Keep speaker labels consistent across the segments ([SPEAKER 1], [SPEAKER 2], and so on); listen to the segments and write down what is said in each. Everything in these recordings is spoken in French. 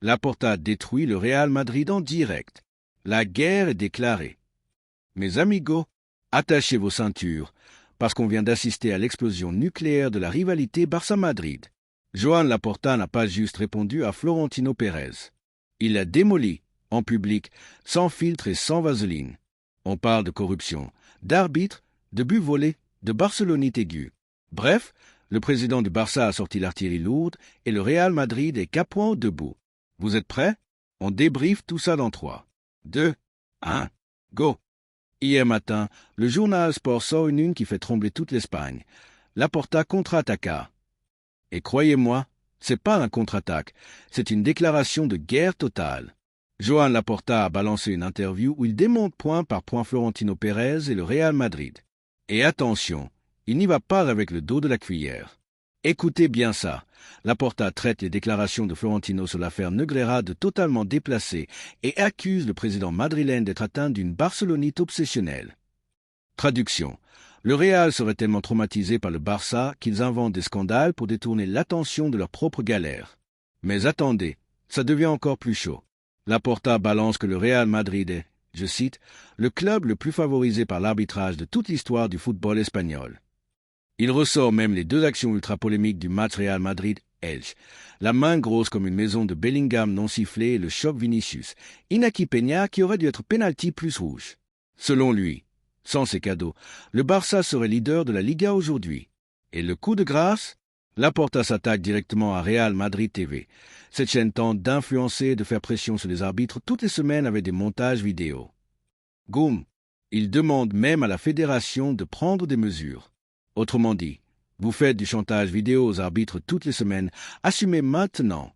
[SPEAKER 1] Laporta détruit le Real Madrid en direct. La guerre est déclarée. Mes amigos, attachez vos ceintures, parce qu'on vient d'assister à l'explosion nucléaire de la rivalité Barça-Madrid. Joan Laporta n'a pas juste répondu à Florentino Pérez. Il l'a démoli, en public, sans filtre et sans vaseline. On parle de corruption, d'arbitre, de buts volés, de barcelonite aiguë. Bref, le président du Barça a sorti l'artillerie lourde et le Real Madrid est capoint debout. Vous êtes prêts? On débriefe tout ça dans 3, 2, 1, go! Hier matin, le journal Sport sort une qui fait trembler toute l'Espagne. Laporta contre-attaqua. Et croyez-moi, c'est pas un contre-attaque, c'est une déclaration de guerre totale. Joan Laporta a balancé une interview où il démonte point par point Florentino Pérez et le Real Madrid. Et attention, il n'y va pas avec le dos de la cuillère. Écoutez bien ça. Laporta traite les déclarations de Florentino sur l'affaire Negreira de totalement déplacées et accuse le président madrilène d'être atteint d'une barcelonite obsessionnelle. Traduction. Le Real serait tellement traumatisé par le Barça qu'ils inventent des scandales pour détourner l'attention de leur propre galère. Mais attendez, ça devient encore plus chaud. Laporta balance que le Real Madrid est, je cite, le club le plus favorisé par l'arbitrage de toute l'histoire du football espagnol. Il ressort même les 2 actions ultra-polémiques du match Real Madrid-Elche, la main grosse comme une maison de Bellingham non sifflée et le choc Vinicius, Iñaki Peña qui aurait dû être penalty plus rouge. Selon lui, sans ces cadeaux, le Barça serait leader de la Liga aujourd'hui. Et le coup de grâce? Laporta s'attaque directement à Real Madrid TV. Cette chaîne tente d'influencer et de faire pression sur les arbitres toutes les semaines avec des montages vidéo. Goum! Il demande même à la fédération de prendre des mesures. Autrement dit, vous faites du chantage vidéo aux arbitres toutes les semaines, assumez maintenant.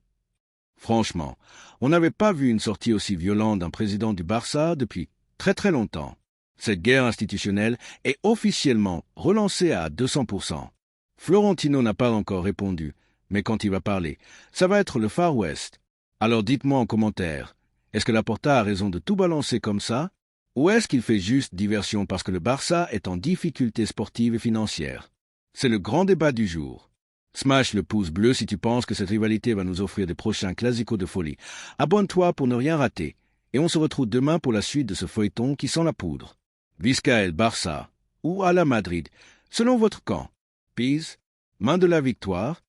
[SPEAKER 1] Franchement, on n'avait pas vu une sortie aussi violente d'un président du Barça depuis très très longtemps. Cette guerre institutionnelle est officiellement relancée à 200%. Florentino n'a pas encore répondu, mais quand il va parler, ça va être le Far West. Alors dites-moi en commentaire, est-ce que Laporta a raison de tout balancer comme ça? Ou est-ce qu'il fait juste diversion parce que le Barça est en difficulté sportive et financière? C'est le grand débat du jour. Smash le pouce bleu si tu penses que cette rivalité va nous offrir des prochains clasicos de folie. Abonne-toi pour ne rien rater. Et on se retrouve demain pour la suite de ce feuilleton qui sent la poudre. Visca el Barça, ou à la Madrid, selon votre camp. Peace, main de la victoire,